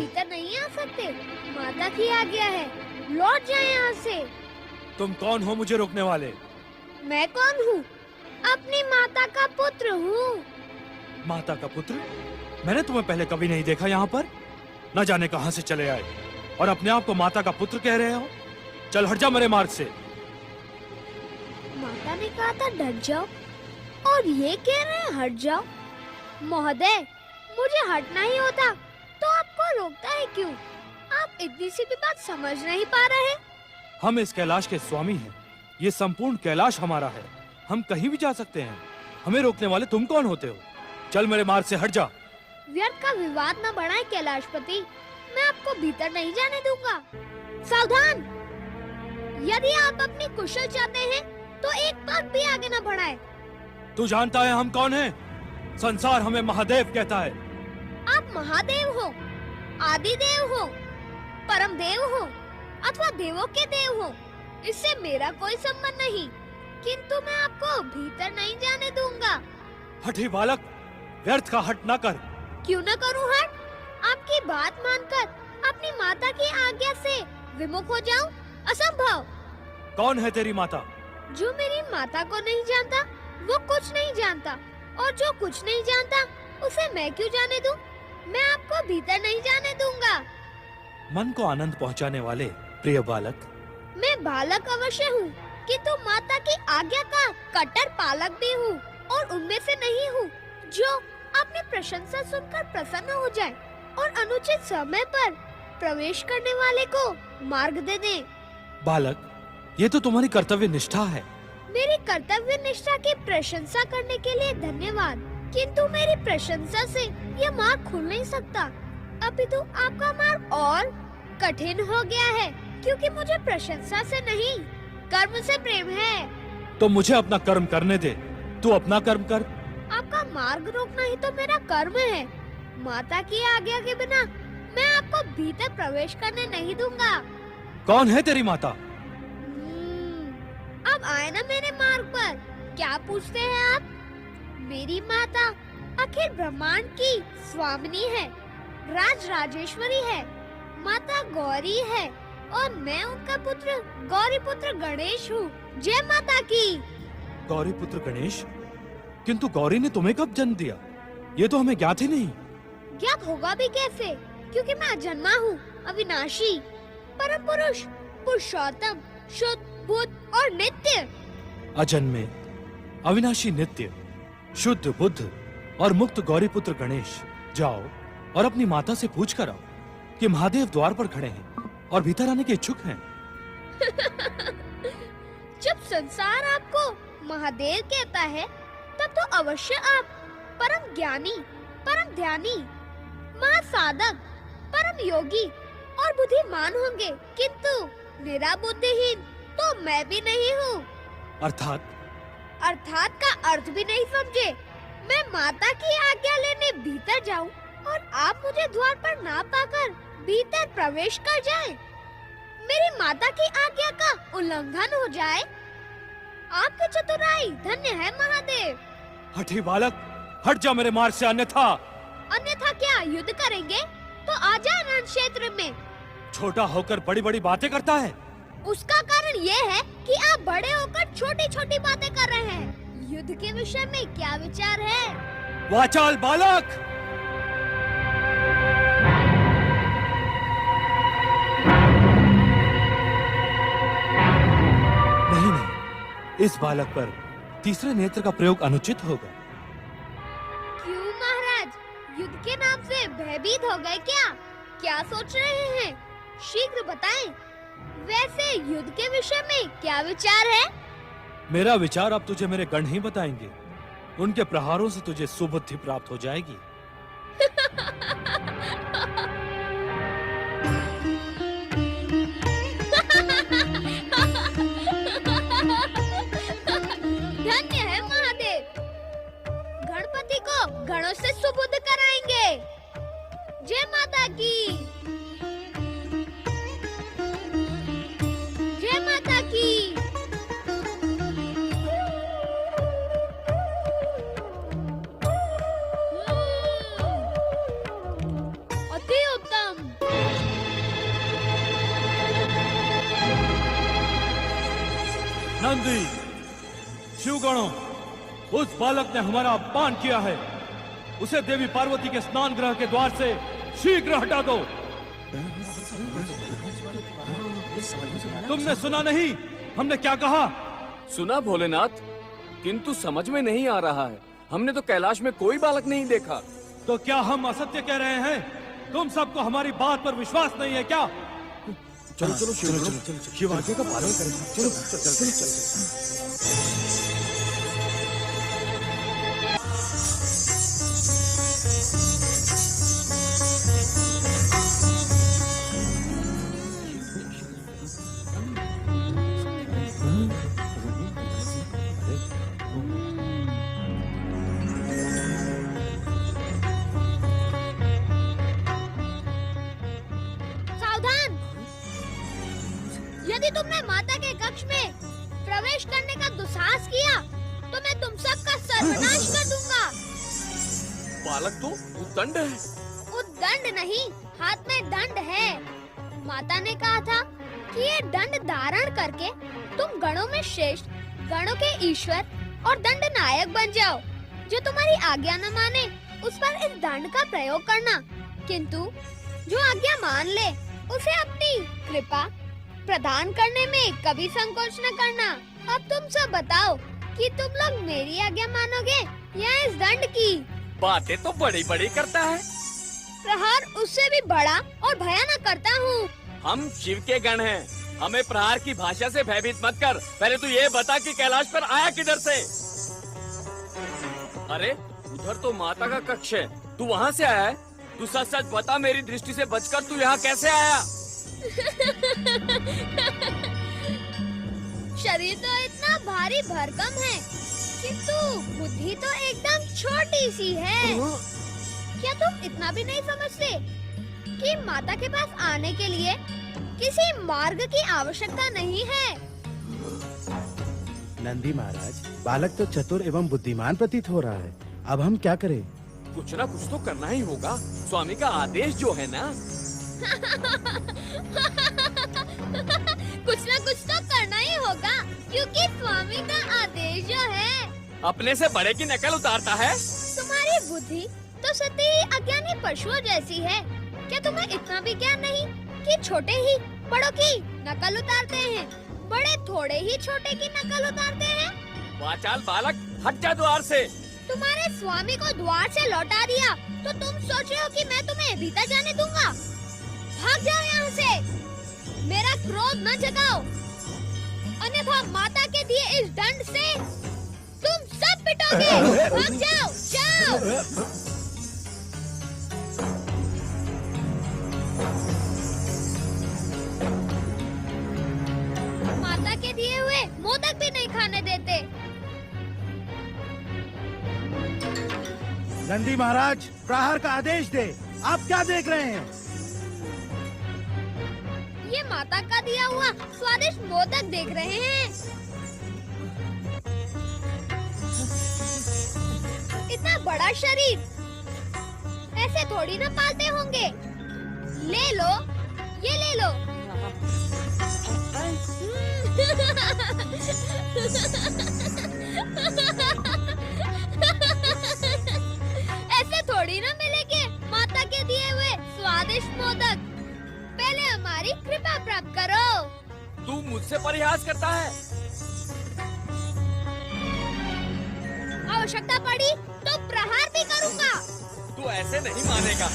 भीतर नहीं आ सकते। माता की आज्ञा है, लौट जाए यहाँ से। तुम कौन हो मुझे रोकने वाले? मैं कौन हूँ? अपनी माता का पुत्र हूँ। माता का पुत्र? मैंने तुम्हें पहले कभी नहीं देखा यहाँ पर। न जाने कहाँ से चले आए और अपने आप को माता का पुत्र कह रहे हो। चल हट जा मेरे मार्ग से। माता ने कहा था डट जाओ और ये कह रहे हैं हट जाओ। महोदय, मुझे हटना ही होता तो आपको रोकता है क्यों? आप इतनी सी भी बात समझ नहीं पा रहे। हम इस कैलाश के स्वामी हैं। ये संपूर्ण कैलाश हमारा है। हम कहीं भी जा सकते हैं। हमें रोकने वाले तुम कौन होते हो? चल मेरे मार्ग से हट जा। व्यर्थ का विवाद न बढ़ाए कैलाशपति, मैं आपको भीतर नहीं जाने दूंगा। सावधान! यदि आप अपनी कुशल चाहते हैं तो एक बात भी आगे न बढ़ाए। तू जानता है हम कौन हैं? संसार हमें महादेव कहता है। आप महादेव हो, आदिदेव हो, परम देव हो अथवा देवों के देव हो, इससे मेरा कोई संबंध नहीं, किंतु मैं आपको भीतर नहीं जाने दूंगा। हठी बालक, व्यर्थ का हट न कर। क्यों न करूं हट? आपकी बात मानकर अपनी माता की आज्ञा से विमुख हो जाऊं? असंभव। कौन है तेरी माता? जो मेरी माता को नहीं जानता वो कुछ नहीं जानता, और जो कुछ नहीं जानता उसे मैं क्यों जाने दूं? मैं आपको भीतर नहीं जाने दूंगा। मन को आनंद पहुंचाने वाले प्रिय बालक। मैं बालक अवश्य हूँ, किंतु माता की आज्ञा का कट्टर पालक भी हूँ, और उनमें से नहीं हूँ जो अपनी प्रशंसा सुनकर प्रसन्न हो जाए और अनुचित समय पर प्रवेश करने वाले को मार्ग दे दे। बालक, ये तो तुम्हारी कर्तव्य निष्ठा है। मेरी कर्तव्य निष्ठा की प्रशंसा करने के लिए धन्यवाद, किंतु मेरी प्रशंसा से यह मार्ग खुल नहीं सकता। अभी तो आपका मार्ग और कठिन हो गया है, क्योंकि मुझे प्रशंसा से नहीं कर्म से प्रेम है। तो मुझे अपना कर्म करने दे। तू अपना कर्म कर। आपका मार्ग रोकना ही तो मेरा कर्म है। माता की आज्ञा के बिना मैं आपको भीतर प्रवेश करने नहीं दूंगा। कौन है तेरी माता? अब आए ना मेरे मार्ग पर। क्या पूछते हैं आप? मेरी माता अखिल ब्रह्मांड की स्वामिनी है, राज राजेश्वरी है, माता गौरी है, और मैं उनका पुत्र गौरी पुत्र गणेश हूँ। जय माता की। गौरी पुत्र गणेश? किंतु गौरी ने तुम्हें कब जन्म दिया? ये तो हमें ज्ञात ही नहीं। ज्ञात होगा भी कैसे, क्योंकि मैं अजन्मा हूँ, अविनाशी, परम पुरुष, पुरुषोत्तम, शुद्ध, बुद्ध और नित्य। अजन्मे, अविनाशी, नित्य, शुद्ध, बुद्ध और मुक्त गौरी पुत्र गणेश, जाओ और अपनी माता से पूछ कर आओ कि महादेव द्वार पर खड़े हैं और भीतर आने के इच्छुक हैं। जब संसार आपको महादेव कहता है, तब तो अवश्य आप परम ज्ञानी, परम ध्यानी, महासाधक, परम योगी और बुद्धिमान होंगे, किंतु मेरा बुद्धिहीन तो मैं भी नहीं हूँ। अर्थात का अर्थ भी नहीं समझे। मैं माता की आज्ञा लेने भीतर जाऊँ और आप मुझे द्वार पर ना पाकर भीतर प्रवेश कर जाएं। मेरी माता की आज्ञा का उल्लंघन हो जाए। आपकी चतुराई धन्य है महादेव। हठी बालक, हट जा मेरे मार्ग से, अन्यथा। अन्यथा क्या युद्ध करेंगे? तो आजा रण क्षेत्र में। छोटा होकर बड़ी बड़ी बातें करता है। उसका कारण ये है कि आप बड़े होकर छोटी छोटी बातें कर रहे हैं। युद्ध के विषय में क्या विचार है? वाचाल बालक! नहीं नहीं, इस बालक पर तीसरे नेत्र का प्रयोग अनुचित होगा। क्यों महाराज, युद्ध के नाम से भयभीत हो गए क्या? क्या सोच रहे हैं? शीघ्र बताएं। वैसे युद्ध के विषय में क्या विचार है? मेरा विचार अब तुझे मेरे गण ही बताएंगे। उनके प्रहारों से तुझे सुबुद्धि प्राप्त हो जाएगी। धन्य है महादेव, गणपति को गणों से सुबुद्ध कराएंगे। जय माता की। जय माता की। अति उत्तम। नंदी, शिवगणों, उस बालक ने हमारा अपमान किया है। उसे देवी पार्वती के स्नान गृह के द्वार से शीघ्र हटा दो। तुमने सुना नहीं हमने क्या कहा? सुना भोलेनाथ, किंतु समझ में नहीं आ रहा है। हमने तो कैलाश में कोई बालक नहीं देखा। तो क्या हम असत्य कह रहे हैं? तुम सबको हमारी बात पर विश्वास नहीं है क्या? चलो चलो चलो शिव आज्ञा का पालन करें। चलो चल चल। सावधान! यदि तुमने माता के कक्ष में प्रवेश करने का दुस्साहस किया तो मैं तुम सबका सर्वनाश कर दूंगा। बालक तो उद्दंड है। उद्दंड नहीं, हाथ में दंड है। माता ने कहा था कि ये दंड धारण करके तुम गणों में श्रेष्ठ, गणों के ईश्वर और दंड नायक बन जाओ। जो तुम्हारी आज्ञा न माने उस पर इस दंड का प्रयोग करना, किंतु जो आज्ञा मान ले उसे अपनी कृपा प्रदान करने में कभी संकोच न करना। अब तुम सब बताओ कि तुम लोग मेरी आज्ञा मानोगे या इस दंड की? बातें तो बड़ी बड़ी करता है। प्रहार उससे भी बड़ा और भयानक करता हूँ। हम शिव के गण हैं। हमें प्रहार की भाषा से भयभीत मत कर। पहले तू ये बता कि कैलाश पर आया किधर से? अरे उधर तो माता का कक्ष है, तू वहाँ से आया है? तू सच सच बता, मेरी दृष्टि से बचकर तू यहाँ कैसे आया? शरीर तो इतना भारी भरकम है, किंतु बुद्धि तो एकदम छोटी सी है। क्या तुम इतना भी नहीं समझते कि माता के पास आने के लिए किसी मार्ग की आवश्यकता नहीं है? नंदी महाराज, बालक तो चतुर एवं बुद्धिमान प्रतीत हो रहा है। अब हम क्या करें? कुछ ना कुछ तो करना ही होगा। स्वामी का आदेश जो है ना। कुछ ना कुछ तो करना ही होगा, क्योंकि स्वामी का आदेश जो है। अपने से बड़े की नकल उतारता है। तुम्हारी बुद्धि तो सती अज्ञानी पशुओं जैसी है। क्या तुम्हें इतना भी ज्ञान नहीं कि छोटे ही बड़ों की नकल उतारते हैं, बड़े थोड़े ही छोटे की नकल उतारते हैं? वाचाल बालक, हट जा द्वार से। तुम्हारे स्वामी को द्वार से लौटा दिया तो तुम सोच रहे हो कि मैं तुम्हें भीतर जाने दूंगा? भाग जाओ यहाँ से, मेरा क्रोध न जगाओ, अन्यथा माता के दिए इस दंड से तुम सब पिटोगे। भाग जाओ, जाओ। माता के दिए हुए मोदक भी नहीं खाने देते। नंदी महाराज, प्रहार का आदेश दे। आप क्या देख रहे हैं? ये माता का दिया हुआ स्वादिष्ट मोदक देख रहे हैं। इतना बड़ा शरीर ऐसे थोड़ी ना पालते होंगे। ले लो, ये ले लो। ऐसे थोड़ी ना मिलेंगे माता के दिए हुए स्वादिष्ट मोदक। पहले हमारी कृपा प्राप्त करो। तू मुझसे परिहास करता है। आवश्यकता पड़ी तो प्रहार भी करूंगा। तू ऐसे नहीं मानेगा।